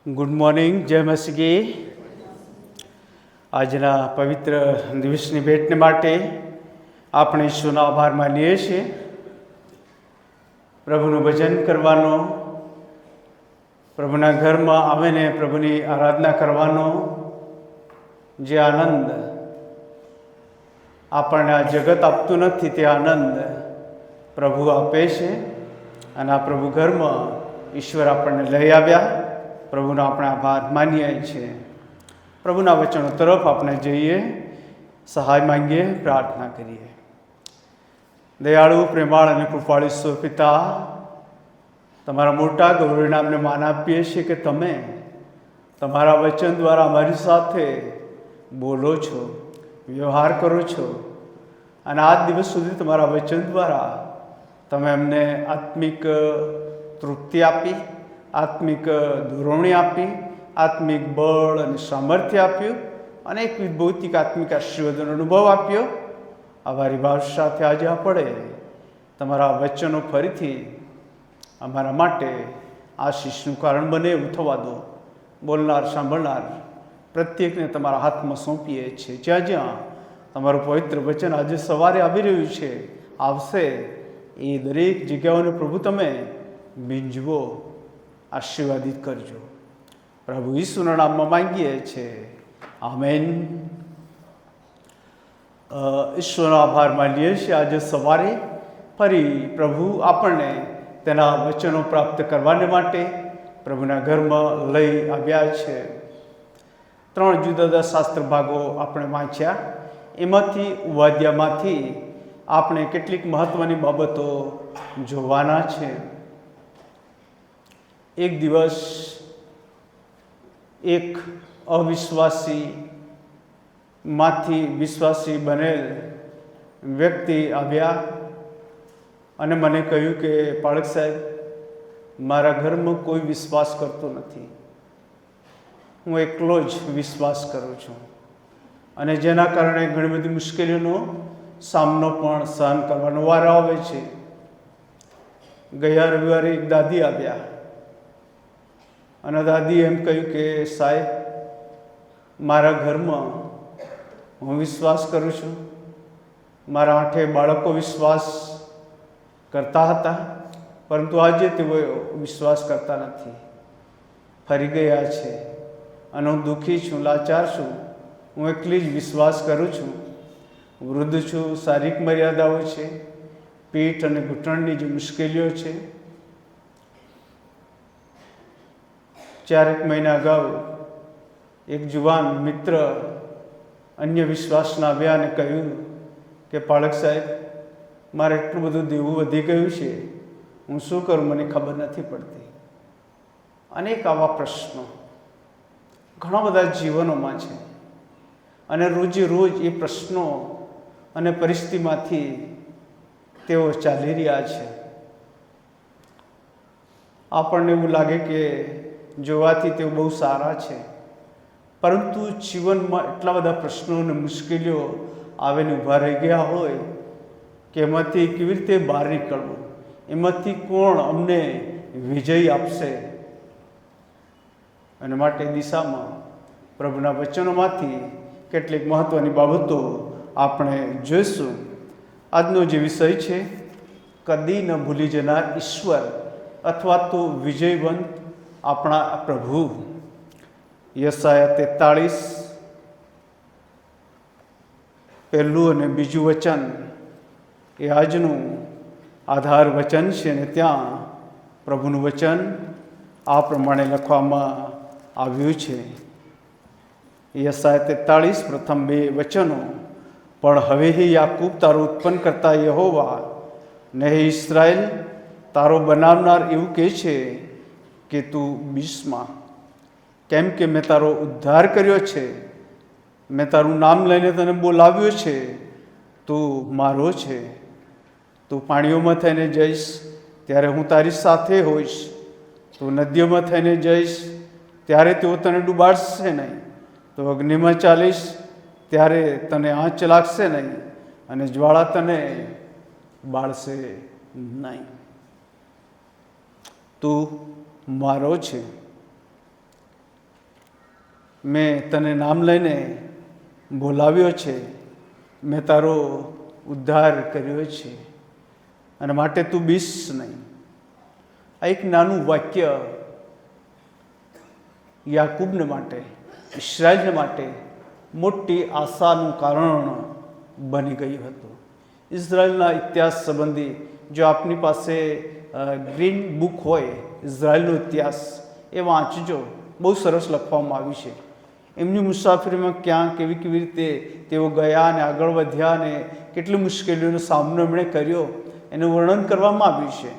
Good morning, જય મસીગી. આજના પવિત્ર દિવસની ભેટને માટે આપણે ઈશ્વરનો આભાર માનીએ છીએ. પ્રભુનું ભજન કરવાનો, પ્રભુના ઘરમાં આવીને પ્રભુની આરાધના કરવાનો જે આનંદ આપણને આ જગત આપતું નથી, તે આનંદ પ્રભુ આપે છે. અને આ પ્રભુ ઘરમાં ઈશ્વર આપણને લઈ આવ્યા. પ્રભુનો આપણે આભાર માનીએ છીએ. પ્રભુના વચનો તરફ આપણે જઈએ, સહાય માંગીએ, પ્રાર્થના કરીએ. દયાળુ, પ્રેમાળ અને કૃપાળુ ઈશ્વર પિતા, તમારા મોટા ગૌરવ નામને માન આપીએ છીએ કે તમે તમારા વચન દ્વારા અમારી સાથે બોલો છો, વ્યવહાર કરો છો. અને આજ દિવસ સુધી તમારા વચન દ્વારા તમે અમને આત્મિક તૃપ્તિ આપી, આત્મિક દોરવણી આપી, આત્મિક બળ અને સામર્થ્ય આપ્યું, અનેકવિધ ભૌતિક આત્મિક આશીર્વાદનો અનુભવ આપ્યો. અમારી ભાષા સાથે આજે આપણે તમારા વચનો ફરીથી અમારા માટે આશીષનું કારણ બને એવું થવા દો. બોલનાર, સાંભળનાર પ્રત્યેકને તમારા હાથમાં સોંપીએ છીએ. જ્યાં જ્યાં તમારું પવિત્ર વચન આજે સવારે આવી રહ્યું છે, આવશે, એ દરેક જગ્યાઓને પ્રભુ તમે બીંજવો, આશીર્વાદિત કરજો. પ્રભુ ઈસુના નામમાં માંગીએ છીએ, આમેન. ઈશ્વરનો આભાર માનીએ છીએ. આજે સવારે ફરી પ્રભુ આપણને તેના વચનો પ્રાપ્ત કરવાને માટે પ્રભુના ઘરમાં લઈ આવ્યા છે. 3 જુદા જુદા શાસ્ત્ર ભાગો આપણે વાંચ્યા. એમાંથી વાદ્યામાંથી આપણે કેટલીક મહત્ત્વની બાબતો જોવાના છે. એક દિવસ એક અવિશ્વાસીમાંથી વિશ્વાસી બનેલ વ્યક્તિ આવ્યા અને મને કહ્યું કે પાળક સાહેબ, મારા ઘરમાં કોઈ વિશ્વાસ કરતો નથી, હું એકલો જ વિશ્વાસ કરું છું, અને જેના કારણે ઘણી બધી મુશ્કેલીઓનો સામનો પણ સહન કરવાનો વારો આવે છે. ગયા રવિવારે એક દાદી આવ્યા અને દાદીએ એમ કહ્યું કે સાહેબ, મારા ઘરમાં હું વિશ્વાસ કરું છું, મારા 8 બાળકો વિશ્વાસ કરતા હતા, પરંતુ આજે તેઓ વિશ્વાસ કરતા નથી, ફરી ગયા છે, અને હું દુઃખી છું, લાચાર છું. હું એકલી જ વિશ્વાસ કરું છું. વૃદ્ધ છું, શારીરિક મર્યાદાઓ છે, પીઠ અને ઘૂંટણની જે મુશ્કેલીઓ છે. 4 મહિના અગાઉ એક જુવાન મિત્ર અન્ય વિશ્વાસના આવ્યા અને કહ્યું કે પાળક સાહેબ, મારે એટલું બધું દેવું વધી ગયું છે, હું શું કરું, મને ખબર નથી પડતી. અનેક આવા પ્રશ્નો ઘણા બધા જીવનોમાં છે, અને રોજે રોજ એ પ્રશ્નો અને પરિસ્થિતિમાંથી તેઓ ચાલી રહ્યા છે. આપણને એવું લાગે કે જોવાથી તેઓ બહુ સારા છે, પરંતુ જીવનમાં એટલા બધા પ્રશ્નો અને મુશ્કેલીઓ આવીને ઊભા રહી ગયા હોય કે એમાંથી કેવી રીતે બહાર નીકળવું, એમાંથી કોણ અમને વિજય આપશે. અને માટે દિશામાં પ્રભુના વચનોમાંથી કેટલીક મહત્ત્વની બાબતો આપણે જોઈશું. આજનો જે વિષય છે, કદી ન ભૂલી જનાર ઈશ્વર અથવા તો વિજયવંત આપણા પ્રભુ. યશાયા 43 પહેલું અને બીજું વચન એ આજનું આધાર વચન છે. અને ત્યાં પ્રભુનું વચન આ પ્રમાણે લખવામાં આવ્યું છે. યશાયા 43 પ્રથમ 2 વચનો. પણ હવે હે યાકૂબ, તારો ઉત્પન્ન કરતા યહોવા, ને હે ઇસ્રાએલ, તારો બનાવનાર એવું કહે છે કે તું બીસમાં, કેમ કે મેં તારો ઉદ્ધાર કર્યો છે, મેં તારું નામ લઈને તને બોલાવ્યો છે, તું મારો છે. તું પાણીઓમાં થઈને જઈશ ત્યારે હું તારી સાથે હોઈશ, તું નદીઓમાં થઈને જઈશ ત્યારે તેઓ તને ડૂબાડશે નહીં, તું અગ્નિમાં ચાલીશ ત્યારે તને આંચ લાગશે નહીં, અને જ્વાળા તને બાળશે નહીં. તું મારો છે. મેં તને નામ લઈને બોલાવ્યો છે, મેં તારો ઉદ્ધાર કર્યો છે, અને માટે તું બીસ નહીં. આ એક નાનું વાક્ય યાકૂબને માટે, ઇસ્રાયેલને માટે મોટી આશાનું કારણ બની ગયું હતું. ઇઝરાયલના ઇતિહાસ સંબંધી જો આપની પાસે ગ્રીન બુક હોય, ઇઝરાયલનો ઇતિહાસ, એ વાંચજો. બહુ સરસ લખવામાં આવ્યું છે. એમની મુસાફરીમાં ક્યાં કેવી કેવી રીતે તેઓ ગયા અને આગળ વધ્યા અને કેટલી મુશ્કેલીઓનો સામનો એમણે કર્યો એનું વર્ણન કરવામાં આવ્યું છે.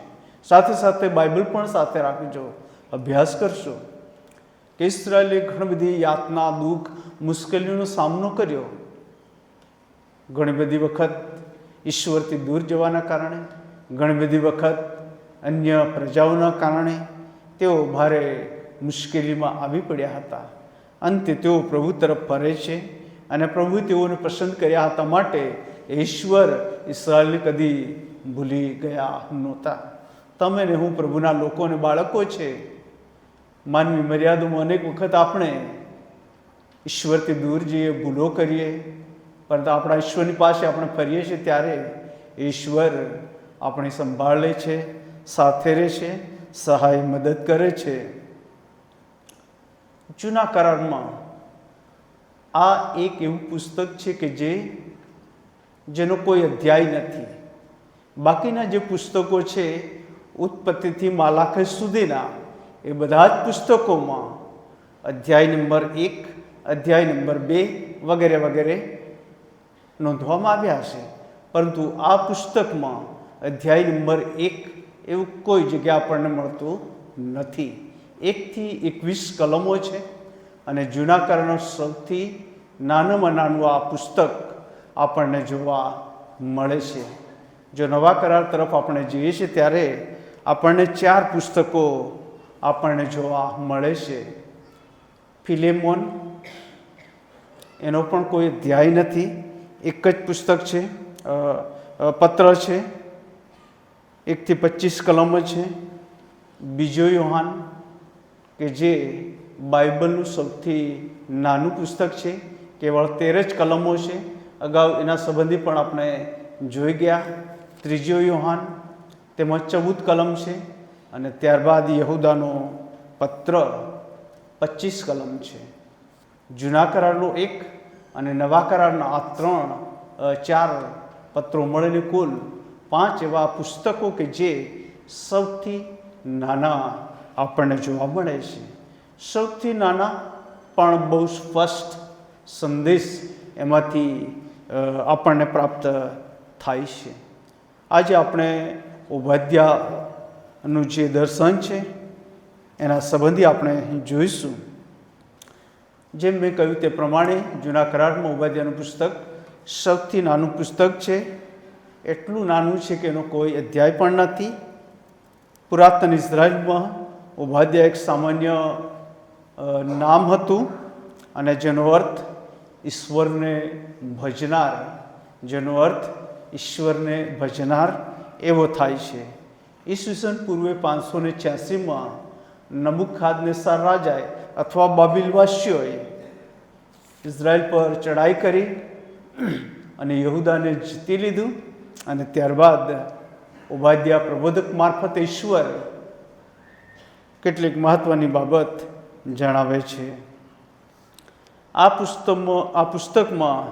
સાથે સાથે બાઇબલ પણ સાથે રાખજો, અભ્યાસ કરશો કે ઇઝરાયલે ઘણી બધી યાતના, દુઃખ, મુશ્કેલીઓનો સામનો કર્યો. ઘણી બધી વખત ઈશ્વરથી દૂર જવાના કારણે, ઘણી બધી વખત અન્ય પ્રજાઓના કારણે તેઓ ભારે મુશ્કેલીમાં આવી પડ્યા હતા. અંતે તેઓ પ્રભુ તરફ ફરે છે અને પ્રભુ તેઓને પસંદ કર્યા હતા, માટે ઈશ્વર ઇસ્રાયેલને કદી ભૂલી ગયા નહોતા. તમે ને હું પ્રભુના લોકો અને બાળકો છે. માનવી મર્યાદામાં અનેક વખત આપણે ઈશ્વરથી દૂર જઈએ, ભૂલો કરીએ, પરંતુ આપણા ઈશ્વરની પાસે આપણે ફરીએ છીએ ત્યારે ઈશ્વર આપણી સંભાળ લે છે, સાથે રહે છે, સહાય મદદ કરે છે. જૂના કરારમાં આ એક એવું પુસ્તક છે કે જેનો કોઈ અધ્યાય નથી. બાકીના જે પુસ્તકો છે ઉત્પત્તિથી માલાખી સુધીના, એ બધા જ પુસ્તકોમાં અધ્યાય નંબર 1, અધ્યાય નંબર 2 વગેરે વગેરે નોંધવામાં આવ્યા છે. પરંતુ આ પુસ્તકમાં અધ્યાય નંબર 1 એવું કોઈ જગ્યા આપણને મળતું નથી. 1 થી 21 કલમો છે અને જૂના કરારનો સૌથી નાનામાં નાનું આ પુસ્તક આપણને જોવા મળે છે. જો નવા કરાર તરફ આપણે જઈએ છીએ ત્યારે આપણને 4 પુસ્તકો આપણને જોવા મળે છે. ફિલેમોન, એનો પણ કોઈ અધ્યાય નથી, એક જ પુસ્તક છે, પત્ર છે, 1 થી 25 કલમો છે. બીજો યોહાન, કે જે બાઇબલનું સૌથી નાનું પુસ્તક છે, કેવળ 13 જ કલમો છે. અગાઉ એના સંબંધી પણ આપણે જોઈ ગયા. ત્રીજો યોહાન, તેમાં 14 કલમ છે. અને ત્યારબાદ યહૂદાનો પત્ર 25 કલમ છે. જૂના કરારનો 1 અને નવા કરારના આ 4 પત્રો મળીને કુલ 5 એવા પુસ્તકો કે જે સૌથી નાના આપણને જોવા મળે છે. સૌથી નાના પણ બહુ સ્પષ્ટ સંદેશ એમાંથી આપણને પ્રાપ્ત થાય છે. આજે આપણે ઓબાદ્યાનું જે દર્શન છે એના સંબંધી આપણે જોઈશું. જેમ મેં કહ્યું તે પ્રમાણે જૂના કરારમાં ઓબાદ્યાનું પુસ્તક સૌથી નાનું પુસ્તક છે. એટલું નાનું છે કે એનો કોઈ અધ્યાય પણ નથી. પુરાતન ઇઝરાયલમાં ઓબાદ્યા એક સામાન્ય નામ હતું અને જેનો અર્થ ઈશ્વરને ભજનાર, જેનો અર્થ ઈશ્વરને ભજનાર એવો થાય છે. ઈસવીસન પૂર્વે 586માં નબુખાદનેસર રાજાએ અથવા બાબિલવાસીઓએ ઇઝરાયલ પર ચડાઈ કરી અને યહૂદાને જીતી લીધું. અને ત્યારબાદ ઓબાદ્યા પ્રબોધક મારફતે ઈશ્વર કેટલીક મહત્વની બાબત જણાવે છે. આ પુસ્તકમાં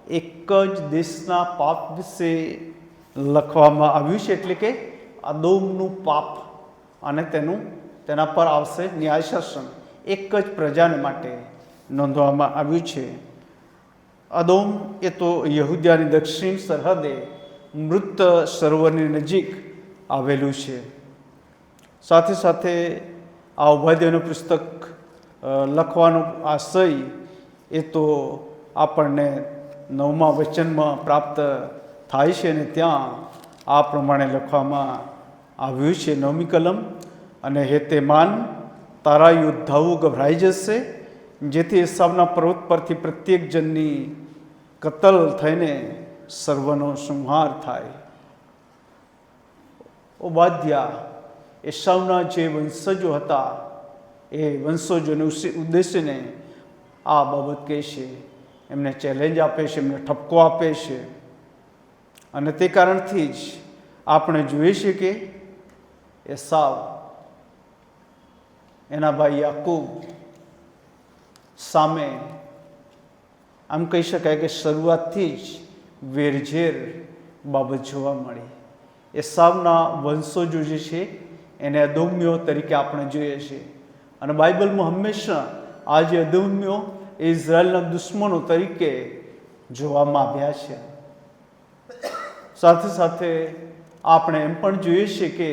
એક જ દેશના પાપ વિશે લખવામાં આવ્યું છે, એટલે કે અદોમનું પાપ અને તેના પર આવશે ન્યાય શાસન. એક જ પ્રજાને માટે નોંધવામાં આવ્યું છે. અદોમ એ તો યહૂદિયાની દક્ષિણ સરહદે મૃત સરોવરની નજીક આવેલું છે. સાથે સાથે આ ઓબાદ્યાનું પુસ્તક લખવાનો આશય એ તો આપણને 9મા વચનમાં પ્રાપ્ત થાય છે અને ત્યાં આ પ્રમાણે લખવામાં આવ્યું છે. 9મી કલમ, અને હેતેમાન, તારા યોદ્ધાઓ ગભરાઈ જશે, જેથી એસાવના પર્વત પરથી પ્રત્યેક જણની કતલ થઈને સર્વનો સંહાર થાય. ઓબાદ્યા એસાવના જે વંશજો હતા એ વંશજોને ઉદ્દેશીને આ બાબત કહે છે, એમને ચેલેન્જ આપે છે, એમને ઠપકો આપે છે. અને તે કારણથી જ આપણે જોઈએ છીએ કે એસાવ એના ભાઈ યાકૂબ સામે આમ કહી શકાય કે શરૂઆતથી જ વેરઝેર બાબત જોવા મળી. એસાવના વંશજો જે છે એને અદોમ્યો તરીકે આપણે જોઈએ છીએ. અને બાઇબલમાં હંમેશા આ જે અદોમ્યો એ ઇઝરાયલના દુશ્મનો તરીકે જોવામાં આવ્યા છે. સાથે સાથે આપણે એમ પણ જોઈએ છીએ કે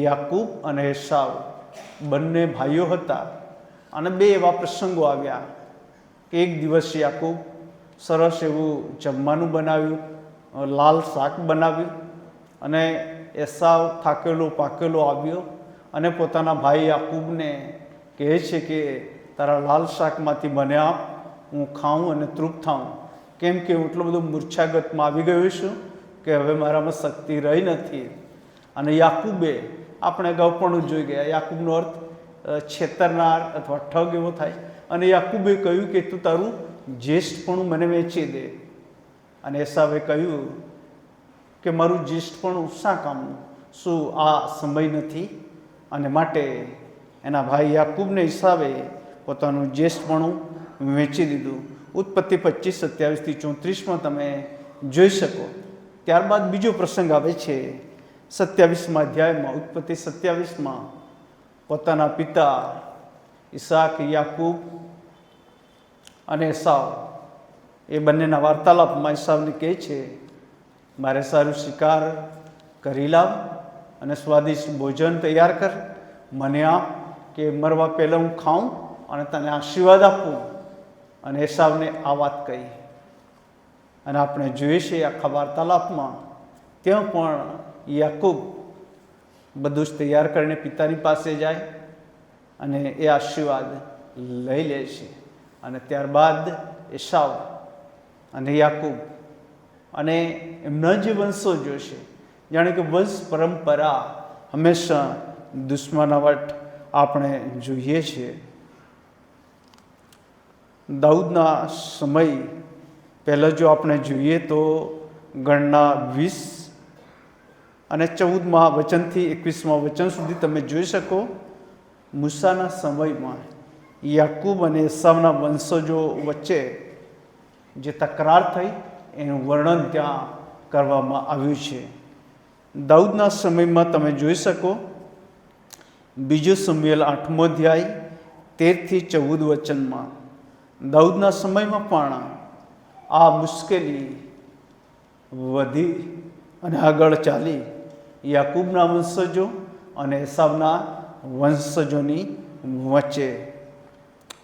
યાકૂબ અને એસાવ બંને ભાઈઓ હતા. અને બે એવા પ્રસંગો આવ્યા કે એક દિવસ યાકૂબ સરસ એવું જમવાનું બનાવ્યું, લાલ શાક બનાવ્યું, અને એસાવ થાકેલો પાકેલો આવ્યો અને પોતાના ભાઈ યાકૂબને કહે છે કે તારા લાલ શાકમાંથી મને આપ, હું ખાઉં અને તૃપ્ત થાઉં, કેમ કે હું એટલો બધો મૂર્છાગતમાં આવી ગયો છું કે હવે મારામાં શક્તિ રહી નથી. અને યાકૂબે આપણે અગાઉ પણ જોઈ ગયા, યાકૂબનો અર્થ છેતરનાર અથવા ઠગ એવો થાય. અને યાકૂબે કહ્યું કે તું તારું જ્યેષ્ઠપણું મને વેચી દે. અને એસાવે કહ્યું કે મારું જ્યેષ્ઠપણું શા કામનું, શું આ સમય નથી? અને માટે એના ભાઈ યાકૂબને એસાવે પોતાનું જ્યેષ્ઠપણું વેચી દીધું. ઉત્પત્તિ 25:27-34 તમે જોઈ શકો. ત્યારબાદ બીજો પ્રસંગ આવે છે 27મા અધ્યાયમાં, ઉત્પત્તિ 27માં. પોતાના પિતા ઈસાક, યાકૂબ અને એસાવ એ બંનેના વાર્તાલાપમાં એસાવને કહે છે, મારે સારું શિકાર કરી લાવ અને સ્વાદિષ્ટ ભોજન તૈયાર કર, મને આપ કે મરવા પહેલાં હું ખાઉં અને તને આશીર્વાદ આપું. અને એસાવને આ વાત કહી. અને આપણે જોઈએ છીએ આખા વાર્તાલાપમાં ત્યાં પણ યાકૂબ બધું જ તૈયાર કરીને પિતાની પાસે જાય અને એ આશીર્વાદ લઈ લે છે. અને ત્યારબાદ એસાવ અને યાકૂબ અને એમના જે વંશો જોશે, જાણે કે વંશ પરંપરા હંમેશા દુશ્મનાવટ આપણે જોઈએ છીએ. દાઉદના સમય પહેલાં જો આપણે જોઈએ તો ગણના 20 અને 14મા વચનથી 21મા વચન સુધી તમે જોઈ શકો. મૂસાના સમયમાં યાકૂબ અને એસાવના વંશજો વચ્ચે જે તકરાર થઈ એનું વર્ણન ત્યાં કરવામાં આવ્યું છે. દાઉદના સમયમાં તમે જોઈ શકો, બીજો સમુએલ 8મો અધ્યાય 13-14 વચનમાં, દાઉદના સમયમાં પણ આ મુશ્કેલી વધી અને આગળ ચાલી યાકૂબના વંશજો અને એસાવના વંશજોની વચ્ચે.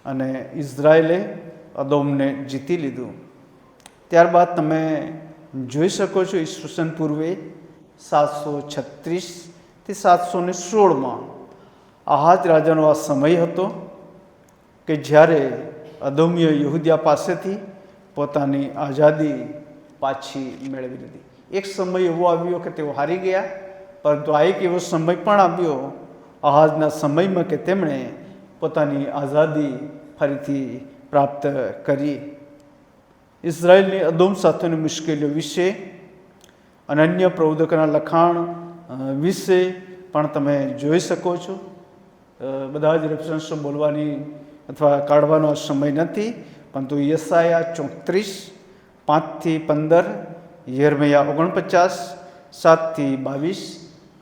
અને ઇઝરાયેલે અદોમને જીતી લીધું. ત્યારબાદ તમે જોઈ શકો છો ઈસવીસન પૂર્વે 736-716માં આહાજ રાજાનો આ સમય હતો કે જ્યારે અદોમીએ યહૂદિયા પાસેથી પોતાની આઝાદી પાછી મેળવી લીધી. એક સમય એવો આવ્યો કે તેઓ હારી ગયા, પરંતુ આ એક એવો સમય પણ આવ્યો આહાજના સમયમાં કે તેમણે પોતાની આઝાદી ફરીથી પ્રાપ્ત કરી. ઇઝરાયલની અદોમ સાથેની મુશ્કેલીઓ વિશે અને અન્ય પ્રબોધકોના લખાણ વિશે પણ તમે જોઈ શકો છો. બધા જ રેફરન્સો બોલવાની અથવા કાઢવાનો સમય નથી, પરંતુ યશાયા 34:5-15, યર્મયા 49:7-22,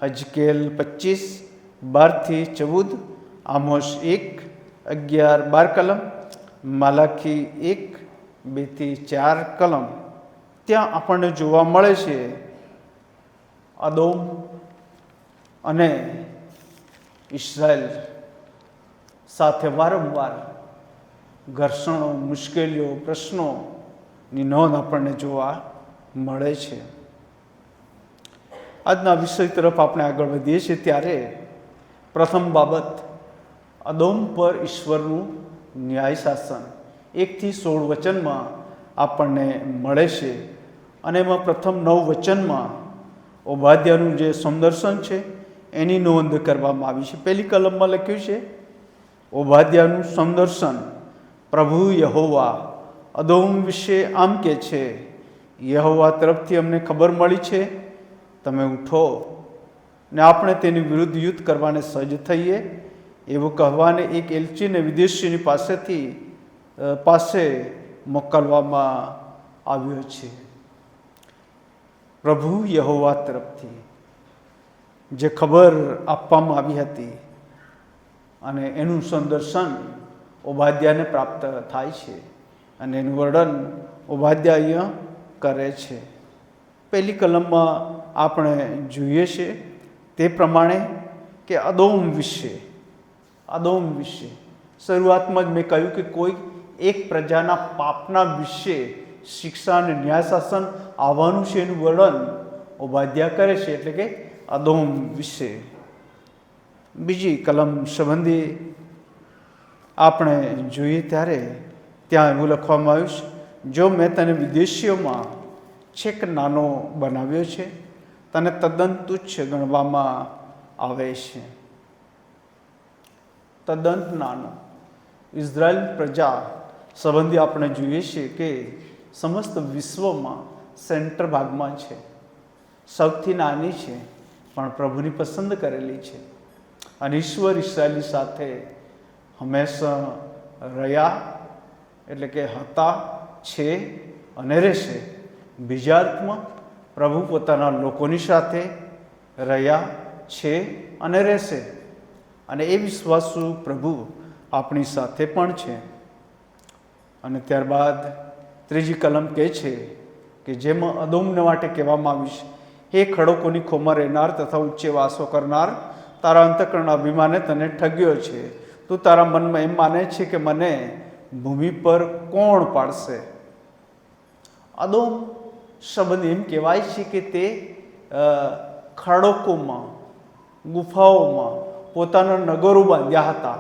હજકેલ 25:12-14, આમોસ 1:11-12 કલમ, માલાખી 1:2-4 કલમ. ત્યાં આપણને જોવા મળે છે અદોમ અને ઇઝરાયલ સાથે વારંવાર ઘર્ષણો, મુશ્કેલીઓ, પ્રશ્નોની નોંધ આપણને જોવા મળે છે. આજના વિષય તરફ આપણે આગળ વધીએ છીએ ત્યારે પ્રથમ બાબત, અદોમ પર ઈશ્વરનું ન્યાય શાસન 1-16 વચનમાં આપણને મળે છે. અને એમાં પ્રથમ 9 વચનમાં ઓબાદ્યાનું જે સમદર્શન છે એની નોંધ કરવામાં આવી છે. પહેલી કલમમાં લખ્યું છે ઓબાદ્યાનું સમદર્શન પ્રભુ યહોવા અદોમ વિશે આમ કહે છે, યહોવા તરફથી અમને ખબર મળી છે, તમે ઉઠો ને આપણે તેની વિરુદ્ધ યુદ્ધ કરવાને સજ્જ થઈએ. એવું કહેવાને એક એલચીને વિદેશીની પાસે મોકલવામાં આવ્યો છે. પ્રભુ યહોવા તરફથી જે ખબર આપવામાં આવી હતી અને એનું સંદર્શન ઓબાદ્યાને પ્રાપ્ત થાય છે અને એનું વર્ણન ઓબાદ્યા અહીંયા કરે છે. પહેલી કલમમાં આપણે જોઈએ છે તે પ્રમાણે કે અદોમ વિશે શરૂઆતમાં જ મેં કહ્યું કે કોઈ એક પ્રજાના પાપના વિશે શિક્ષા અને ન્યાય શાસન આવવાનું છે એનું વર્ણન ઓબાદ્યા કરે છે, એટલે કે અદોમ વિશે. બીજી કલમ સંબંધી આપણે જોઈએ ત્યારે ત્યાં એવું લખવામાં આવ્યું છે, જો મેં તને વિદેશીઓમાં છેક નાનો બનાવ્યો છે, તને તદ્દન તુચ્છ ગણવામાં આવે છે. તદ્દન નાનો. ઇઝરાયલ પ્રજા સંબંધી આપણે જોઈએ છીએ કે સમસ્ત વિશ્વમાં સેન્ટર ભાગમાં છે, સૌથી નાની છે, પણ પ્રભુની પસંદ કરેલી છે અને ઈશ્વર ઇસ્રાયેલી સાથે હંમેશા રહ્યા, એટલે કે હતા, છે અને રહેશે. બીજા અર્થમાં પ્રભુ પોતાના લોકોની સાથે રહ્યા છે અને રહેશે, અને એ વિશ્વાસુ પ્રભુ આપણી સાથે પણ છે. અને ત્યારબાદ ત્રીજી કલમ કહે છે કે જેમાં અદોમને માટે કહેવામાં આવ્યું છે, હે ખડકોની ખોમાં રહેનાર તથા ઊંચે વાસો કરનાર, તારા અંતઃકરણના અભિમાને તને ઠગ્યો છે. તું તારા મનમાં એમ માને છે કે મને ભૂમિ પર કોણ પાડશે. અદોમ શબ્દ એમ કહેવાય છે કે તે ખડકોમાં, ગુફાઓમાં પોતાના નગરો બાંધ્યા હતા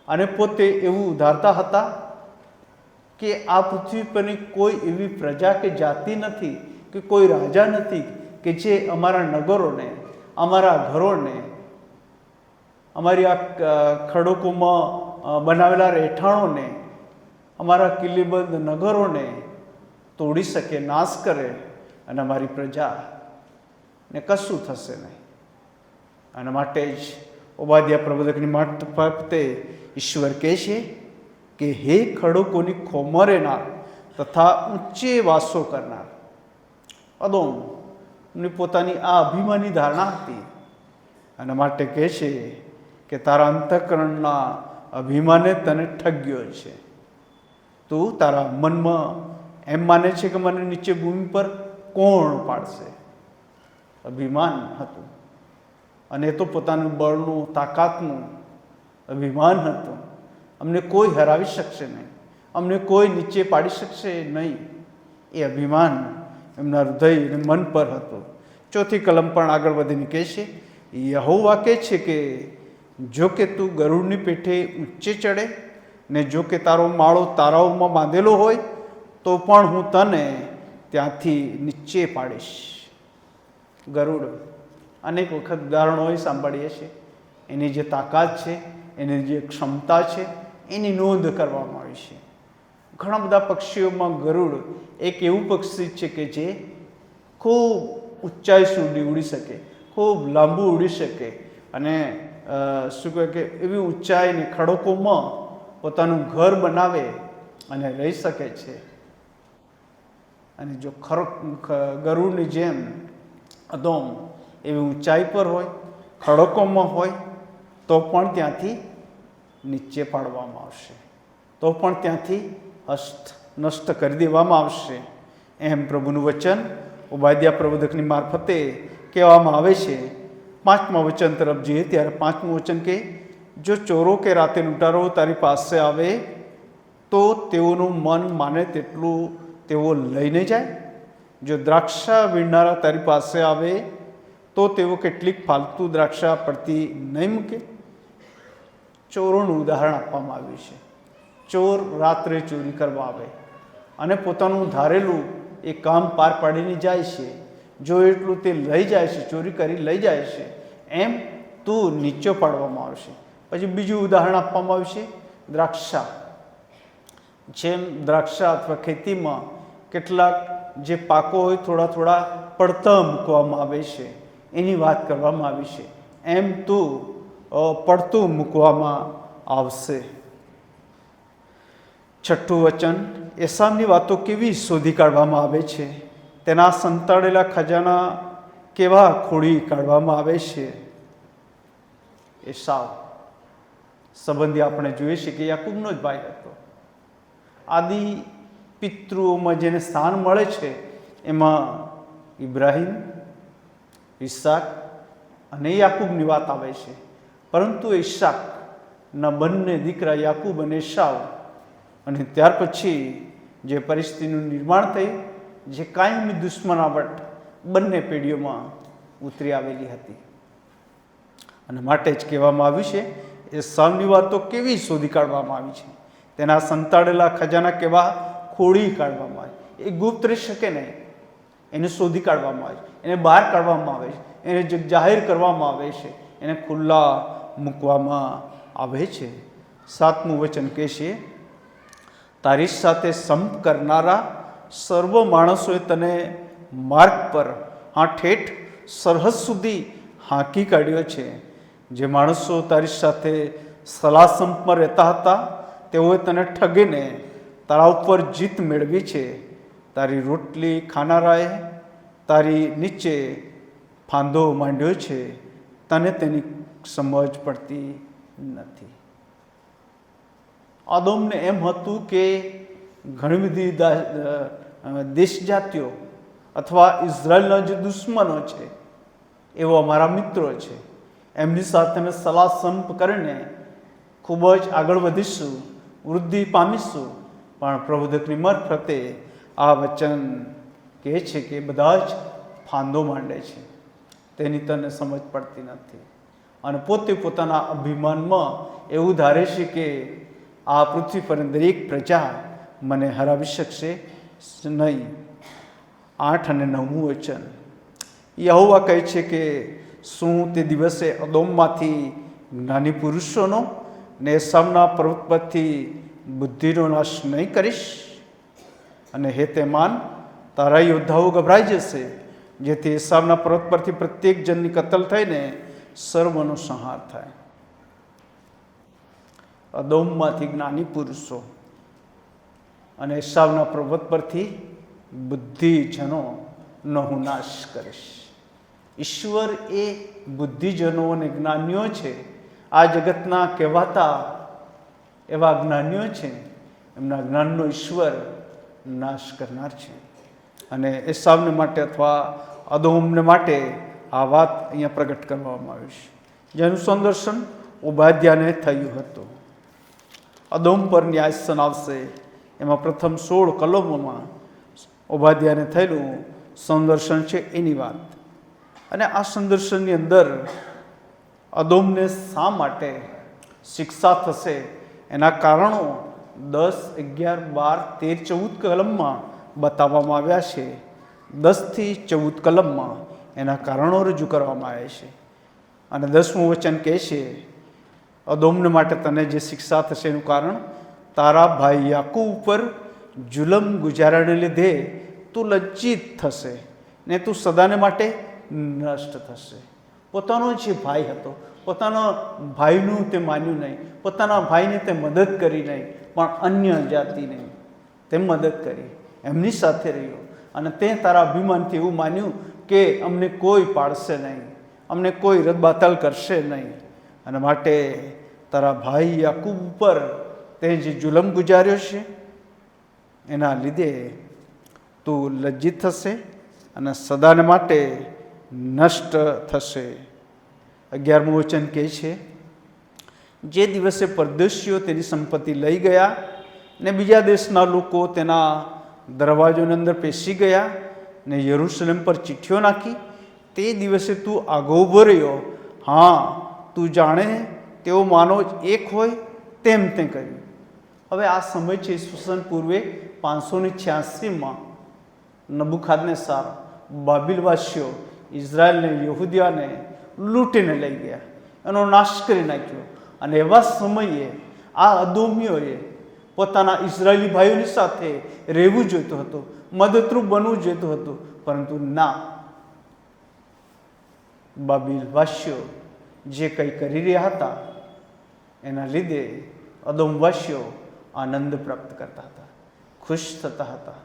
અને પોતે એવું ધારતા હતા કે આ પૃથ્વી પરની કોઈ એવી પ્રજા કે જાતિ નથી કે કોઈ રાજા નથી કે જે અમારા નગરોને, અમારા ઘરોને, અમારી આ ખડકોમાં બનાવેલા રહેઠાણોને, અમારા કિલ્લેબંધ નગરોને તોડી શકે, નાશ કરે અને અમારી પ્રજાને કશું થશે નહીં. અને માટે જ ઓબાદ્યા પ્રબોધકની મારફતે ઈશ્વર કહે છે કે હે ખડકોની ખોમાં રહેનાર તથા ઊંચે વાસો કરનાર. અદોમની પોતાની આ અભિમાની ધારણા હતી અને માટે કહે છે કે તારા અંતઃકરણના અભિમાને તને ઠગ્યો છે. તું તારા મનમાં એમ માને છે કે મને નીચે ભૂમિ પર કોણ પાડશે. અભિમાન હતું અને એ તો પોતાનું બળનું, તાકાતનું અભિમાન હતું. અમને કોઈ હરાવી શકશે નહીં, અમને કોઈ નીચે પાડી શકશે નહીં, એ અભિમાન એમના હૃદય અને મન પર હતું. ચોથી કલમ પણ આગળ વધીને કહે છે, યહોવા કહે છે કે જો કે તું ગરુડની પેઠે ઊંચે ચડે ને જો કે તારો માળો તારાઓમાં બાંધેલો હોય તો પણ હું તને ત્યાંથી નીચે પાડીશ. ગરુડ અનેક વખત ઉદાહરણો સાંભળીએ છીએ. એની જે તાકાત છે, એની જે ક્ષમતા છે, એની નોંધ કરવામાં આવી છે. ઘણા બધા પક્ષીઓમાં ગરુડ એક એવું પક્ષી છે કે જે ખૂબ ઊંચાઈ સુધી ઉડી શકે, ખૂબ લાંબુ ઉડી શકે અને શું કહેવાય કે એવી ઊંચાઈને ખડકોમાં પોતાનું ઘર બનાવે અને રહી શકે છે. અને જો ગરુડની જેમ અદોમ એવી ઊંચાઈ પર હોય, ખડકોમાં હોય તો પણ ત્યાંથી નીચે પાડવામાં આવશે, તો પણ ત્યાંથી નષ્ટ કરી દેવામાં આવશે. એમ પ્રભુનું વચન ઓબાદ્યા પ્રબોધકની મારફતે કહેવામાં આવે છે. 5મા વચન તરફ જઈએ ત્યારે 5મું વચન કે જો ચોરો કે રાતે લૂંટારો તારી પાસે આવે તો તેઓનું મન માને તેટલું તેઓ લઈને જાય. જો દ્રાક્ષા વીણનારા તારી પાસે આવે તો તેઓ કેટલીક ફાલતુ દ્રાક્ષા પડતી નહીં મૂકે. ચોરોનું ઉદાહરણ આપવામાં આવ્યું છે. ચોર રાત્રે ચોરી કરવા આવે અને પોતાનું ધારેલું એ કામ પાર પાડીને જાય છે. જો એટલું તે લઈ જાય છે, ચોરી કરી લઈ જાય છે, એમ તું નીચો પાડવામાં આવશે. પછી બીજું ઉદાહરણ આપવામાં આવ્યું છે દ્રાક્ષા. જેમ દ્રાક્ષા અથવા ખેતીમાં કેટલાક જે પાકો હોય થોડા થોડા પડતા મૂકવામાં આવે છે, એની વાત કરવામાં આવી છે. એમ તું પડતું મૂકવામાં આવશે. છઠ્ઠું વચન, એસાવની વાતો કેવી શોધી કાઢવામાં આવે છે, તેના સંતાડેલા ખજાના કેવા ખોળી કાઢવામાં આવે છે. એસાવ સંબંધી આપણે જોઈએ છીએ કે યાકૂબનો જ ભાઈ હતો. આદિ પિતૃઓમાં જેને સ્થાન મળે છે એમાં ઇબ્રાહિમ, ઈસાક અને યાકૂબની વાત આવે છે. પરંતુ ઈસાકના બંને દીકરા યાકૂબ અને એસાવ, અને ત્યાર પછી જે પરિસ્થિતિનું નિર્માણ થયું, જે કાયમી દુશ્મનાવટ બંને પેઢીઓમાં ઉતરી આવેલી હતી. અને માટે જ કહેવામાં આવ્યું છે એસાવની વાતો કેવી શોધી કાઢવામાં આવી છે, તેના સંતાડેલા ખજાના કેવા ખોળી કાઢવામાં આવે. એ ગુપ્ત રહી શકે નહીં, એને શોધી કાઢવામાં આવે છે, એને બહાર કાઢવામાં આવે છે, એને જાહેર કરવામાં આવે છે, એને ખુલ્લા મૂકવામાં આવે છે. 7મું વચન કહે છે, તારી સાથે સંપ કરનારા સર્વ માણસોએ તને માર્ગ પર ઠેઠ સરહદ સુધી હાંકી કાઢ્યો છે. જે માણસો તારી સાથે સલાહ સંપમાં રહેતા હતા તેઓએ તને ઠગીને તારા ઉપર જીત મેળવી છે. તારી રોટલી ખાનારાએ તારી નીચે ફાંદો માંડ્યો છે, તને તેની સમજ પડતી નથી. આદોમને એમ હતું કે ઘણી બધી દેશ જાતિઓ અથવા ઇઝરાયલના જે દુશ્મનો છે એવો અમારા મિત્રો છે, એમની સાથે અમે સલાહ સંપ કરીને ખૂબ જ આગળ વધીશું, વૃદ્ધિ પામીશું. પણ પ્રબોધકની મારફતે આ વચન કહે છે કે બધા જ ફાંદો માંડે છે, તેની તને સમજ પડતી નથી. અને પોતે પોતાના અભિમાનમાં એવું ધારે છે કે આ પૃથ્વી પર દરેક પ્રજા મને હરાવી શકશે નહીં. 8 અને 9મું વચન, યહોવા કહે છે કે શું તે દિવસે અદોમમાંથી જ્ઞાની પુરુષોનો ને એસાવના પર્વત પરથી બુદ્ધિનો નાશ નહીં કરીશ? અને હે તેમાન, તારા યોદ્ધાઓ ગભરાઈ જશે, જેથી એસાવના પર્વત પરથી પ્રત્યેક જણની કતલ થઈને સર્વનો સંહાર થાય. અદોમમાંથી જ્ઞાની પુરુષો અને એસાવના પર્વત પરથી બુદ્ધિજનોનો હું નાશ કરીશ. ઈશ્વર એ બુદ્ધિજનો અને જ્ઞાનીઓ છે. આ જગતના કહેવાતા એવા જ્ઞાનીઓ છે, એમના જ્ઞાનનો ઈશ્વર નાશ કરનાર છે. અને એસાવને માટે અથવા અદોમને માટે આ વાત અહીંયા પ્રગટ કરવામાં આવી છે, જેનું સંદર્શન ઓબાદ્યાને થયું હતું. અદોમ પર ન્યાયસન આવશે, એમાં પ્રથમ 16 કલમોમાં ઓબાદ્યાને થયેલું સંદર્શન છે એની વાત. અને આ સંદર્શનની અંદર અદોમને શા માટે શિક્ષા થશે એના કારણો 10, 11, 12, 13, 14 કલમમાં બતાવવામાં આવ્યા છે. 10 થી 14 કલમમાં એના કારણો રજૂ કરવામાં આવ્યા છે. અને 10મું વચન કહે છે, અદોમને માટે તને જે શિક્ષા થશે એનું કારણ, તારા ભાઈ યાકૂબ ઉપર જુલમ ગુજારાને લીધે તું લજ્જિત થશે ને તું સદાને માટે નષ્ટ થશે. પોતાનો જે ભાઈ હતો, પોતાના ભાઈનું તે માન્યું નહીં, પોતાના ભાઈને તે મદદ કરી નહીં, પણ અન્ય જાતિને તે મદદ કરી, એમની સાથે રહ્યો. અને તે તારા અભિમાનથી એવું માન્યું કે અમને કોઈ પાડશે નહીં, અમને કોઈ રદબાતલ કરશે નહીં. અને માટે તારા ભાઈ યાકૂબ ઉપર તે જે જુલમ ગુજાર્યો છે એના લીધે તું લજ્જિત થશે અને સદાને માટે નષ્ટ થશે. 11મું વચન કહે છે, જે દિવસે પરદેશીઓ તેની સંપત્તિ લઈ ગયા ને બીજા દેશના લોકો તેના દરવાજોની અંદર પેસી ગયા ને યરૂશલેમ પર ચિઠ્ઠીઓ નાખી, તે દિવસે તું આગો ઊભો રહ્યો. હા, તું જાણે તેઓ માનો એક હોય તેમ તે કર્યું. હવે આ સમય છે ઈસવીસન પૂર્વે 586માં નબુખાદનેસાર બાબિલવાસીઓ ઇઝરાયલને, યહૂદિયાને લૂંટીને લઈ ગયા, એનો નાશ કરી નાખ્યો. અને એવા સમયે આ અદોમીઓએ પોતાના ઇઝરાયેલી ભાઈઓની સાથે રહેવું જોઈતું હતું, મદદરૂપ બનવું જોઈતું હતું, પરંતુ ના, બાબીલવાસીઓ જે કંઈ કરી રહ્યા હતા એના લીધે અદોમવાસીઓ આનંદ પ્રાપ્ત કરતા હતા, ખુશ થતા હતા.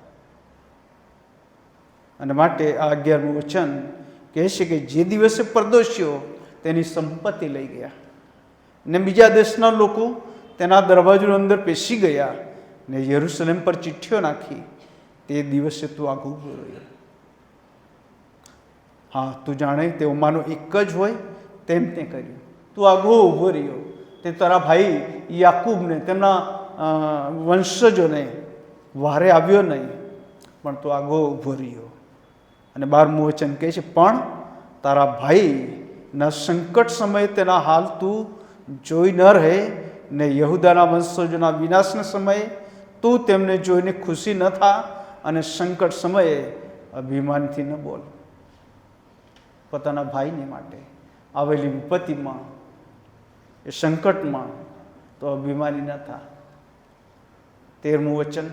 અને માટે આ 11મું વચન કહે છે કે જે દિવસે પરદેશીઓ તેની સંપત્તિ લઈ ગયા ને બીજા દેશના લોકો તેના દરવાજો અંદર પેસી ગયા ને યરૂશલેમ પર ચિઠ્ઠીઓ નાખી, તે દિવસે તું આગળ ઊભો રહ્યો. હા, તું જાણે તેઓમાંનો એક જ હોય તેમ તે કર્યું. તું આગળ ઊભો રહ્યો. તે તારા ભાઈ યાકૂબને, તેમના વંશજોને વારે આવ્યો નહીં, પણ તું આગળ ઊભો રહ્યો. અને 12મું વચન કહે છે, પણ તારા ભાઈના સંકટ સમયે તેના હાલ તું જોઈ ન રહે ને યહૂદાના વંશજોના વિનાશના સમયે તું તેમને જોઈને ખુશી ન થા અને સંકટ સમયે અભિમાનથી ન બોલ. પોતાના ભાઈને માટે આવેલી વિપત્તિમાં, એ સંકટમાં તો અભિમાની ન થા. 13મું વચન,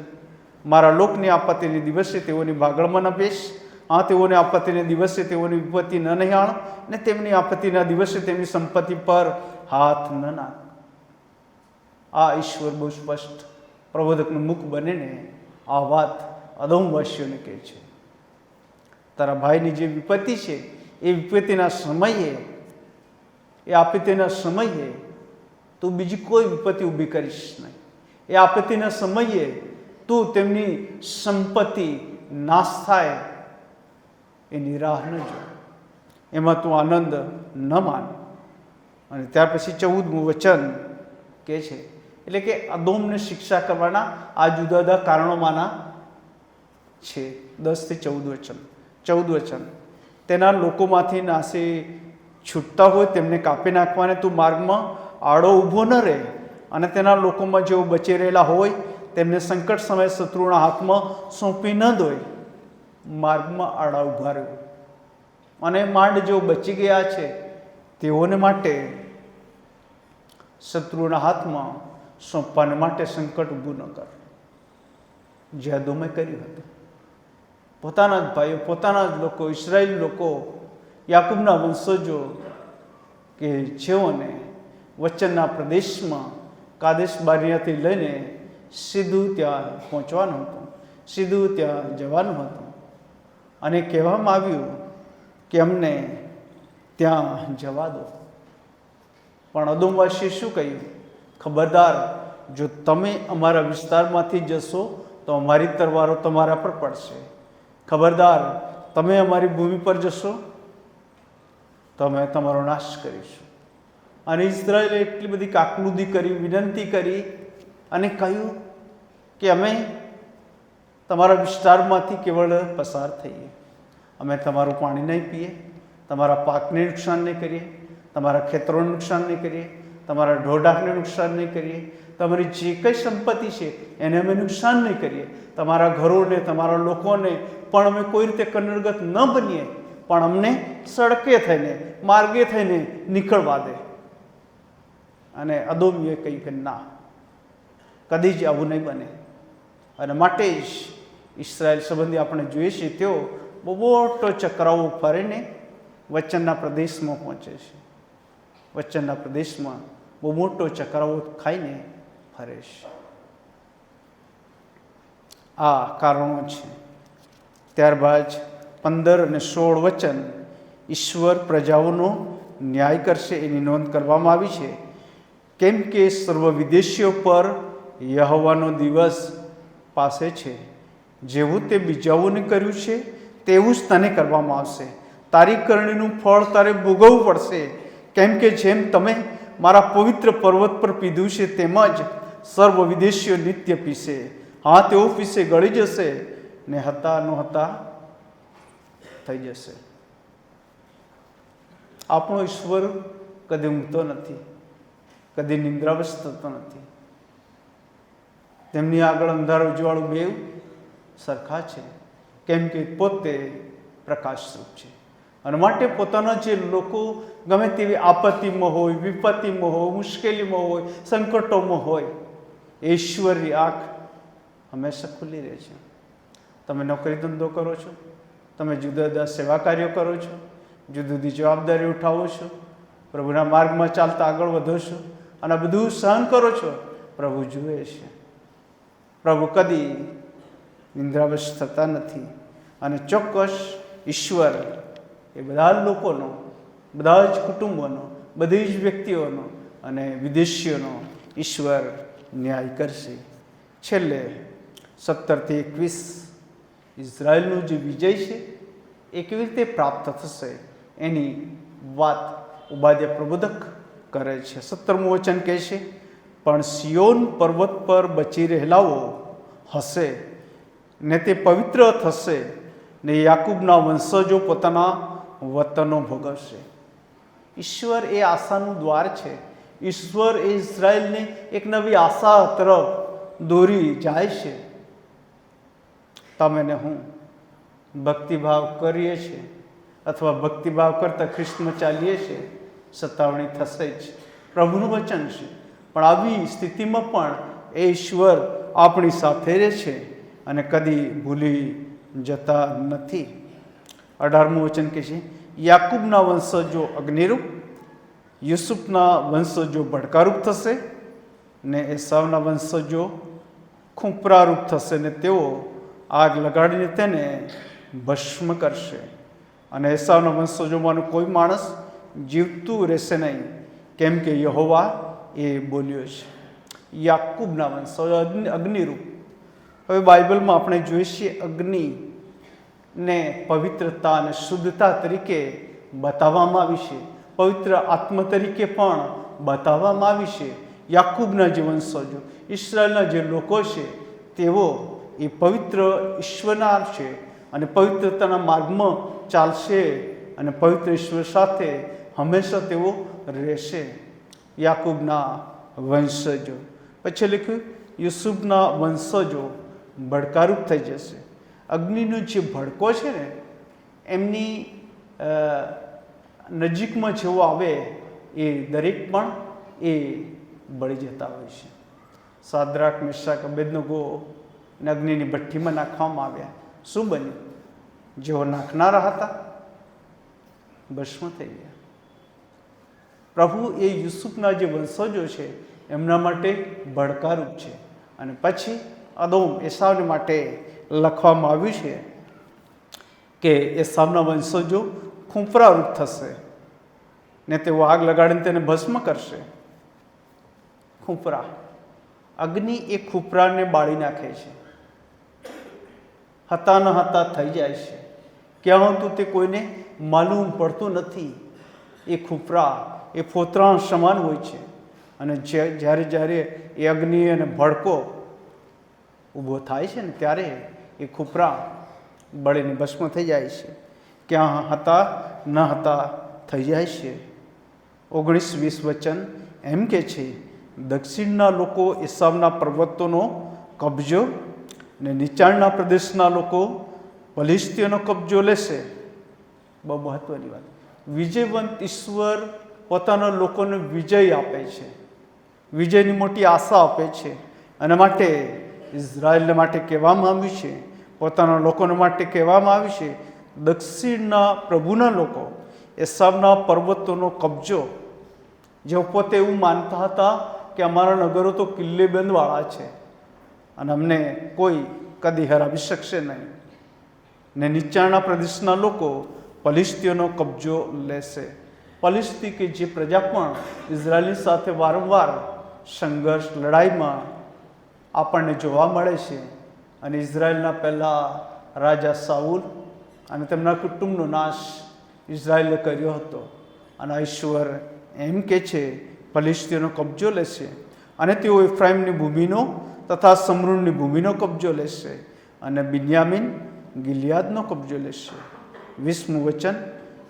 મારા લોકની આપત્તિને દિવસે તેઓની ભાગળમાં ન બેસ. હા, તેઓને આપત્તિને દિવસે તેઓની વિપત્તિ ન નિહાળ ને તેમની આપત્તિના દિવસે તેમની સંપત્તિ પર હાથ ન નાખ. આ ઈશ્વર બહુ સ્પષ્ટ પ્રબોધકનું મુખ બનીને આ વાત અદોમવાસીઓને કહે છે. તારા ભાઈની જે વિપત્તિ છે એ વિપત્તિના સમયે, એ આપત્તિના સમયે તું બીજી કોઈ વિપત્તિ ઊભી કરીશ નહીં. એ આપત્તિના સમયે તું તેમની સંપત્તિ નાશ થાય એની રાહ ન જો, એમાં તું આનંદ ન માન. અને ત્યાર પછી 14મું વચન કહે છે, એટલે કે અદોમને શિક્ષા કરવાના આ જુદા જુદા કારણોમાંના છે. 10 થી 14 વચન. 14 વચન, તેના લોકોમાંથી નાસે છૂટતા હોય તેમને કાપી નાખવાને તું માર્ગમાં આડો ઊભો ન રહે, અને તેના લોકોમાં જેઓ બચી રહેલા હોય તેમને સંકટ સમયે શત્રુના હાથમાં સોંપી ન દોય. માર્ગમાં આડા ઊભા રહ્યો. અને માંડ જેઓ બચી ગયા છે તેઓને માટે શત્રુના હાથમાં સોંપવાને માટે સંકટ ઊભું ન કર, જે અદોમે કર્યું હતું. પોતાના જ ભાઈઓ, પોતાના જ લોકો, ઇઝરાયેલી લોકો, યાકૂબના વંશજો કે જેઓને વચનના પ્રદેશમાં કાદેશ બારિયાથી લઈને સીધું ત્યાં પહોંચવાનું હતું, સીધું ત્યાં જવાનું હતું. અને કહેવામાં આવ્યું કે અમને ત્યાં જવા દો. પણ અદોમવાસીએ શું કહ્યું? ખબરદાર, જો તમે અમારા વિસ્તારમાંથી જશો તો અમારી તલવારો તમારા પર પડશે. ખબરદાર, તમે અમારી ભૂમિ પર જશો તો અમે તમારો નાશ કરીશું. અને ઇઝરાયેલે એટલી બધી કાકલુદી કરી, વિનંતી કરી અને કહ્યું કે અમે તમારા વિસ્તારમાંથી કેવળ પસાર થઈએ, અમે તમારું પાણી નહીં પીએ, તમારા પાકને નુકસાન નહીં કરીએ, તમારા ખેતરોને નુકસાન નહીં કરીએ, તમારા ઢોરઢાકને નુકસાન નહીં કરીએ, તમારી જે કંઈ સંપત્તિ છે એને અમે નુકસાન નહીં કરીએ, તમારા ઘરોને, તમારા લોકોને પણ અમે કોઈ રીતે કનડગત ન બનીએ, પણ અમને સડકે થઈને, માર્ગે થઈને નીકળવા દે. અને અદોમીએ કહ્યું કે ના, કદી જ આવું નહીં બને. અને માટે જ ઇઝરાયલ સંબંધી આપણે જોઈએ છીએ તેઓ બહુ મોટો ચક્રાઓ ફરીને વચનના પ્રદેશમાં પહોંચે છે. વચનના પ્રદેશમાં બહુ મોટો ચક્રાઓ ખાઈને ફરે છે. આ કારણો છે. ત્યારબાદ 15 અને 16 વચન ઈશ્વર પ્રજાઓનો ન્યાય કરશે એની નોંધ કરવામાં આવી છે. કેમ કે સર્વ વિદેશીઓ પર યહોવાનો દિવસ પાસે છે. જેવું તે બીજાઓને કર્યું છે તેવું જ તને કરવામાં આવશે. તારી કરણીનું ફળ તારે ભોગવવું પડશે. કેમ કે જેમ તમે મારા પવિત્ર પર્વત પર પીધું છે તેમ જ સર્વ વિદેશીઓ નિત્ય પીશે. હા, તેઓ પીશે, ગળી જશે ને હતા નહોતા થઈ જશે. આપણો ઈશ્વર કદી ઊંઘતો નથી, કદી નિંદ્રાવસ્થ થતો નથી. તેમની આગળ અંધારું ઉજવાળું બેવ સરખા છે, કેમ કે પોતે પ્રકાશ સ્વરૂપ છે. અને માટે પોતાના જે લોકો ગમે તેવી આપત્તિમાં હોય, વિપત્તિમાં હોય, મુશ્કેલીમાં હોય, સંકટોમાં હોય, ઈશ્વરની આંખ હંમેશા ખુલ્લી રહે છે. તમે નોકરી ધંધો કરો છો, તમે જુદા જુદા સેવા કાર્યો કરો છો, જુદી જુદી જવાબદારી ઉઠાવો છો, પ્રભુના માર્ગમાં ચાલતા આગળ વધો છો અને આ બધું સહન કરો છો. પ્રભુ જુએ છે. પ્રભુ કદી નિંદ્રાવશ થતા નથી. અને ચોક્કસ ઈશ્વર એ બધા લોકોનો, બધા જ કુટુંબોનો, બધી જ વ્યક્તિઓનો અને વિદેશીઓનો ઈશ્વર ન્યાય કરશે. છેલ્લે 17 થી 21 ઇઝરાયલનો જે વિજય છે એ કેવી રીતે પ્રાપ્ત થશે એની વાત ઉબાદ્ય પ્રબોધક કરે છે. 17મું વચન કહે છે, પણ સિયોન પર્વત પર બચી રહેલાઓ હશે ને તે પવિત્ર થશે ને યાકૂબના વંશજો પોતાના વતનો ભોગવશે. ઈશ્વર એ આશાનું દ્વાર છે. ઈશ્વર એ ઇઝરાયલને એક નવી આશા તરફ દોરી જાય છે. તમે ને હું ભક્તિભાવ કરીએ છીએ અથવા ભક્તિભાવ કરતાં ખ્રિસ્તમાં ચાલીએ છીએ, સતાવણી થશે જ. પ્રભુનું વચન છે. પણ આવી સ્થિતિમાં પણ એ ઈશ્વર આપણી સાથે રહે છે અને કદી ભૂલી જતા નથી. 18મું વચન કહે છે, યાકૂબના વંશજો અગ્નિરૂપ, યુસુફના વંશજો ભડકારૂપ થશે ને એસાવના વંશજો ખૂંપરારૂપ થશે ને તેઓ આગ લગાડીને તેને ભસ્મ કરશે. અને એસાવના વંશજોમાંનું કોઈ માણસ જીવતું રહેશે નહીં, કેમ કે યહોવા એ બોલ્યો છે. યાકૂબના વંશજો અગ્નિરૂપ. હવે બાઇબલમાં આપણે જોઈએ છીએ અગ્નિને પવિત્રતા અને શુદ્ધતા તરીકે બતાવવામાં આવી છે. પવિત્ર આત્મા તરીકે પણ બતાવવામાં આવી છે. યાકૂબના જે વંશજો, ઇસ્રાયેલના જે લોકો છે, તેઓ એ પવિત્ર ઈશ્વરના છે અને પવિત્રતાના માર્ગમાં ચાલશે અને પવિત્ર ઈશ્વર સાથે હંમેશા તેઓ રહેશે. યાકૂબના વંશજો. પછી લખ્યું યુસુફના વંશજો ભડકારૂપ થઈ જશે. અગ્નિનો જે ભડકો છે ને, એમની નજીકમાં જેવો આવે એ દરેક પણ એ બળી જતા હોય છે. સાદ્રાક, મેશાક, અબેદનગો ને અગ્નિની ભઠ્ઠીમાં નાખવામાં આવ્યા. શું બન્યું? જેઓ નાખનારા હતા ભસ્મ થઈ ગયા. પ્રભુ એ યુસુફના જે વંશજો છે એમના માટે ભડકારૂપ છે. અને પછી અદોમ એસાવને માટે લખવામાં આવ્યું છે કે એસાવના વંશજો ખૂંપરારૂપ થશે ને તેઓ આગ લગાડીને તેને ભસ્મ કરશે. ખૂંપરા, અગ્નિ એ ખૂંપરાને બાળી નાખે છે. હતા ન હતા થઈ જાય છે. ક્યાં હતું તે કોઈને માલુમ પડતું નથી. એ ખૂંપરા એ ફોતરાણ સમાન હોય છે અને જ્યારે જ્યારે એ અગ્નિ અને ભડકો ઊભો થાય છે ને ત્યારે એ ખૂંપરા બળીને ભસ્મ થઈ જાય છે. ક્યાં હતા ન હતા થઈ જાય છે. 19-20 વચન એમ કે છે, દક્ષિણના લોકો એસાવના પર્વતોનો કબજો ને નીચાણના પ્રદેશના લોકો ફલિસ્તીઓનો કબજો લેશે. બહુ મહત્વની વાત. વિજયવંત ઈશ્વર પોતાના લોકોને વિજય આપે છે, વિજયની મોટી આશા આપે છે. અને માટે ઇઝરાયલને માટે કહેવામાં આવ્યું છે, પોતાના લોકોને માટે કહેવામાં આવ્યું છે, દક્ષિણના પ્રભુના લોકો એસાવના પર્વતોનો કબજો. જેઓ પોતે એવું માનતા હતા કે અમારા નગરો તો કિલ્લેબંધવાળા છે અને અમને કોઈ કદી હરાવી શકશે નહીં. ને નીચાણના પ્રદેશના લોકો ફલિસ્તીઓનો કબજો લેશે. ફલિસ્તી કે જે પ્રજા પણ ઇઝરાયલની સાથે વારંવાર સંઘર્ષ, લડાઈમાં આપણને જોવા મળે છે. અને ઇઝરાયલના પહેલાં રાજા સાઉલ અને તેમના કુટુંબનો નાશ ઇઝરાયલે કર્યો હતો. અને ઈશ્વર એમ કે છે ફલિસ્તીઓનો કબજો લેશે અને તેઓ એફ્રાઈમની ભૂમિનો તથા સમરૂનની ભૂમિનો કબજો લેશે અને બિન્યામીન ગિલિયાદનો કબજો લેશે. 20મું વચન,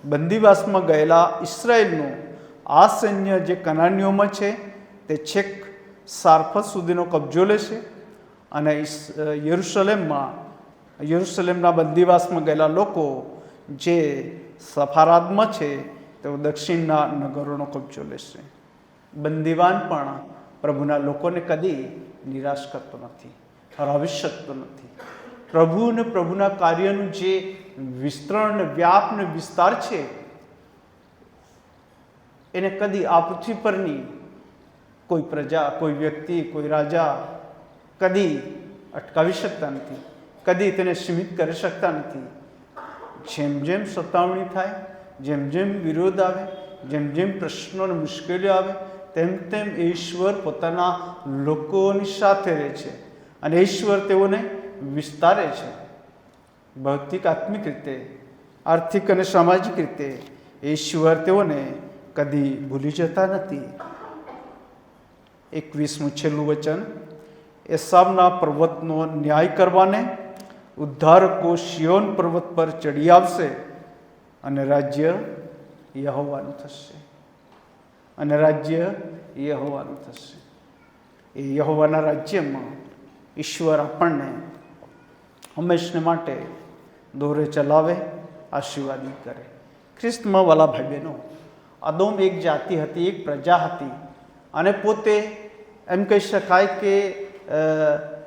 બંદીવાસમાં ગયેલા ઇસ્રાયેલનું આ સૈન્ય જે કનાનીઓમાં છે તે છેક સારફત સુધીનો કબજો લેશે. અને યરુશલેમના બંદીવાસમાં ગયેલા લોકો જે સફારાદમાં છે તેઓ દક્ષિણના નગરોનો કબજો લેશે. બંદીવાન પણ પ્રભુના લોકોને કદી નિરાશ કરતો નથી, હરાવી શકતો નથી. પ્રભુ અને પ્રભુના કાર્યનું જે વિસ્તરણ, વ્યાપ ને વિસ્તાર છે એને કદી આ પૃથ્વી પરની કોઈ પ્રજા, કોઈ વ્યક્તિ, કોઈ રાજા કદી અટકાવી શકતા નથી, કદી તેને સીમિત કરી શકતા નથી. જેમ જેમ સતાવણી થાય, જેમ જેમ વિરોધ આવે, જેમ જેમ પ્રશ્નો અને મુશ્કેલીઓ આવે, તેમ તેમ ઈશ્વર પોતાના લોકોની સાથે રહે છે અને ઈશ્વર તેઓને વિસ્તારે છે. ભૌતિક, આત્મિક રીતે, આર્થિક અને સામાજિક રીતે ઈશ્વર તેઓને કદી ભૂલી જતા નથી. 21મું છેલ્લું વચન: એસાવના પર્વતનો ન્યાય કરવાને ઉદ્ધારકો સિયોન પર્વત પર ચડી આવશે અને રાજ્ય યહોવાનું થશે. અને રાજ્ય યહોવાનું થશે. એ યહોવાના રાજ્યમાં ઈશ્વર આપણને હંમેશને માટે દોરે ચલાવે, આશીર્વાદિત કરે. ખ્રિસ્તમાં વાલા ભાઈ બહેનો, અદોમ એક જાતિ હતી, એક પ્રજા હતી અને પોતે એમ કહી શકાય કે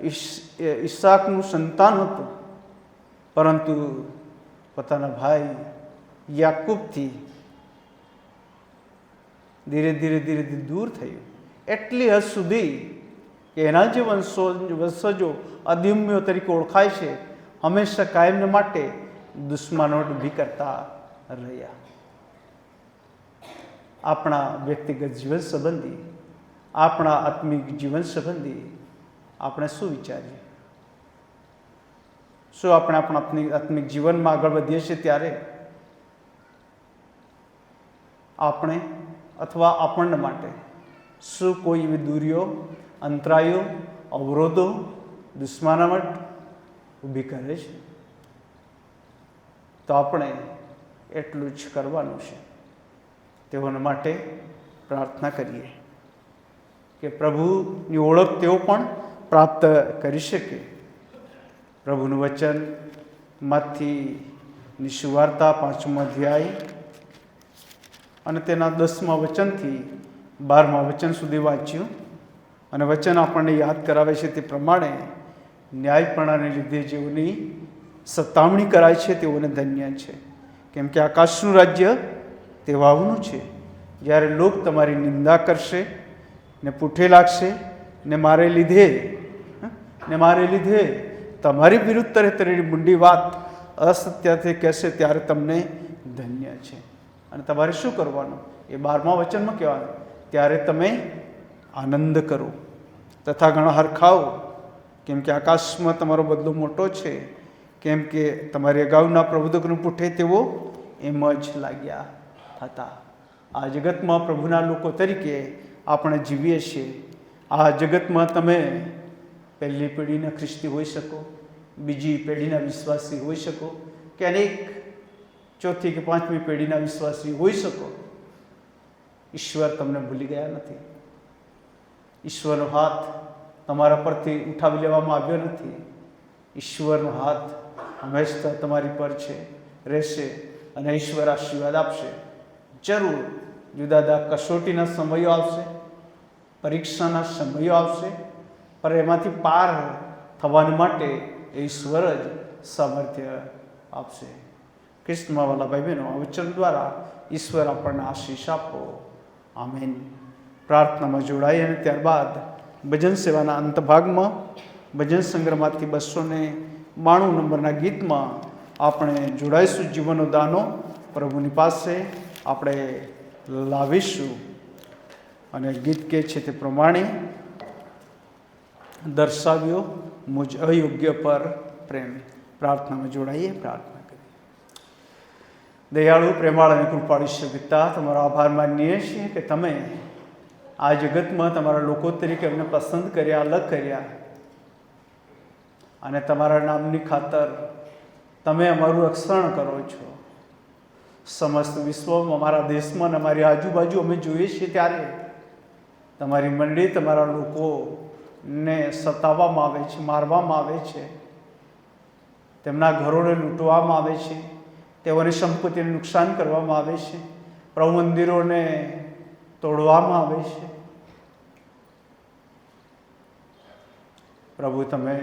ઈસાકનું સંતાન હતું, પરંતુ પોતાના ભાઈ યાકૂબથી ધીરે ધીરે દૂર થયું. એટલી હદ સુધી કે એના જે વંશજો અદમ્યો તરીકે ઓળખાય છે, હંમેશા કાયમને માટે દુશ્મનાવટ ઊભી કરતા રહ્યા. આપણા વ્યક્તિગત જીવન સંબંધી, આપણા આત્મિક જીવન સંબંધી આપણે શું વિચારીએ? શું આપણે આપણા આત્મિક જીવનમાં આગળ વધીએ છીએ ત્યારે આપણે અથવા આપણને માટે શું કોઈ એવી દૂરીઓ, અંતરાયો, અવરોધો, દુશ્મનાવટ ઊભી કરે છે? તો આપણે એટલું જ કરવાનું છે. તેઓના માટે પ્રાર્થના કરીએ કે પ્રભુની ઓળખ તેઓ પણ પ્રાપ્ત કરી શકે. પ્રભુનું વચન માથીની સુવાર્તા 5મો અધ્યાય અને તેના 10મા વચનથી 12મા વચન સુધી વાંચ્યું અને વચન આપણને યાદ કરાવે છે તે પ્રમાણે ન્યાયપણાને લીધે જેઓની સતામણી કરાય છે તેઓને ધન્ય છે, કેમ કે આકાશનું રાજ્ય તેવાઓનું છે. જ્યારે લોક તમારી નિંદા કરશે ને પૂઠે લાગશે ને મારે લીધે તમારી વિરુદ્ધ તરહ તરહની મૂંડી વાત અસત્યથી કહેશે ત્યારે તમને ધન્ય છે. અને તમારે શું કરવાનું? એ 12મા વચનમાં કહેવાનું, ત્યારે તમે આનંદ કરો તથા ઘણા હરખાઓ, કેમ કે આકાશમાં તમારો બદલો મોટો છે, કેમ કે તમારી અગાઉના પ્રબોધકનું પૂઠે તેઓ એમ જ લાગ્યા હતા. આ જગતમાં પ્રભુના લોકો તરીકે આપણે જીવીએ છીએ. આ જગતમાં તમે પહેલી પેઢીના ખ્રિસ્તી હોઈ શકો, બીજી પેઢીના વિશ્વાસી હોઈ શકો, કે અનેક ચોથી કે પાંચમી પેઢીના વિશ્વાસી હોઈ શકો. ઈશ્વર તમને ભૂલી ગયા નથી. ઈશ્વરનો હાથ તમારા પરથી ઉઠાવી લેવામાં આવ્યો નથી. ઈશ્વરનો હાથ હંમેશા તમારી પર છે, રહેશે અને ઈશ્વર આશીર્વાદ આપશે. જરૂર જુદા જુદા કસોટીના સમયો આવશે, પરીક્ષાના સમયો આવશે, પણ એમાંથી પાર થવા માટે ઈશ્વર જ સામર્થ્ય આપશે. ખ્રિસ્તમાં વાલા ભાઈ બહેનો, આ વચન દ્વારા ઈશ્વર આપણને આશીષ આપો. આમેન. પ્રાર્થનામાં જોડાઈ અને ત્યારબાદ ભજન સેવાના અંત ભાગમાં ભજન સંગ્રહમાંથી 292 નંબરના ગીતમાં આપણે જોડાઈશું. જીવનનો દાનો પ્રભુની પાસે આપણે લાવીશું અને ગીત કહે છે તે પ્રમાણે: દર્શાવ્યો મુજ અયોગ્ય પર પ્રેમ. પ્રાર્થનામાં જોડાઈએ, પ્રાર્થના કરીએ. દયાળુ, પ્રેમાળ અને કૃપાળુ ઈશ્વર પિતા, તમારો આભાર માનીએ છીએ કે તમે આ જગતમાં તમારા લોકો તરીકે અમને પસંદ કર્યા, અલગ કર્યા અને તમારા નામની ખાતર તમે અમારું રક્ષણ કરો છો. સમસ્ત વિશ્વમાં, અમારા દેશમાં અને અમારી આજુબાજુ અમે જોઈએ છીએ ત્યારે તમારી મંડળી, તમારા લોકોને સતાવવામાં આવે છે, મારવામાં આવે છે, તેમના ઘરોને લૂંટવામાં આવે છે, તેઓની સંપત્તિને નુકસાન કરવામાં આવે છે, પ્રભુ મંદિરોને તોડવામાં આવે છે. પ્રભુ તમે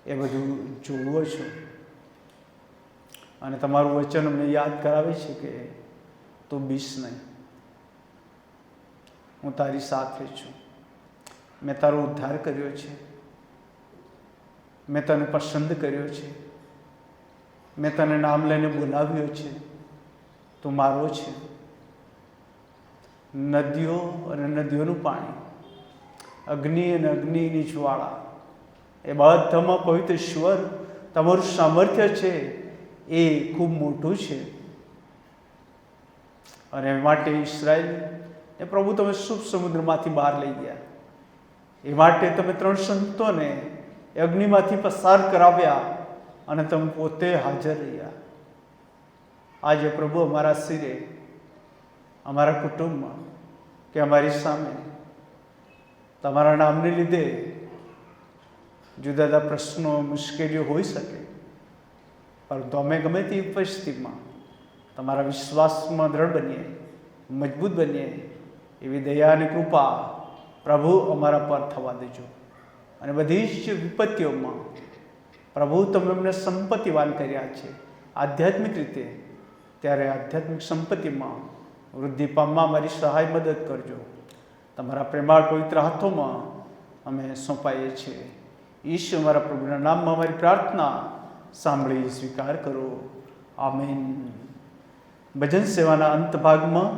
એ બધું જોવો છો અને તમારું વચન અમને યાદ કરાવે છે કે તું બીસ નહીં, હું તારી સાથે છું. મેં તારો ઉદ્ધાર કર્યો છે, મેં તને પસંદ કર્યો છે, મેં તને નામ લઈને બોલાવ્યો છે, તું મારો છે. નદીઓ અને નદીઓનું પાણી, અગ્નિ અને અગ્નિની જ્વાળા, એ બધામાં પવિત્ર ઈશ્વર તમારું સામર્થ્ય છે એ ખૂબ મોટું છે. અને માટે ઇસરાયેલ એ પ્રભુ તમે શુભ સમુદ્રમાંથી બહાર લઈ ગયા. એ માટે તમે 3 સંતોને અગ્નિમાંથી પસાર કરાવ્યા અને તમે પોતે હાજર રહ્યા. આજે પ્રભુ અમારા શિરે, અમારા કુટુંબમાં કે અમારી સામે તમારા નામને લીધે જુદા જુદા પ્રશ્નો, મુશ્કેલીઓ હોઈ શકે, પરંતુ અમે ગમે તે પરિસ્થિતિમાં તમારા વિશ્વાસમાં દ્રઢ બનીએ, મજબૂત બનીએ એવી દયા અને કૃપા પ્રભુ અમારા પર થવા દેજો. અને બધી જ વિપત્તિઓમાં પ્રભુ તમે અમને સંપત્તિવાન કર્યા છે આધ્યાત્મિક રીતે, ત્યારે આધ્યાત્મિક સંપત્તિમાં વૃદ્ધિ પામવા અમારી સહાય મદદ કરજો. તમારા પ્રેમાળ પવિત્ર હાથોમાં અમે સોંપાઈએ છીએ. ઈશ્વર અમારા પ્રભુના નામમાં અમારી પ્રાર્થના સાંભળી સ્વીકાર કરો. આમીન. ભજન સેવાના અંત ભાગમાં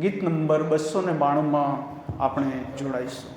ગીત નંબર 292 આપણે જોડાઈશું.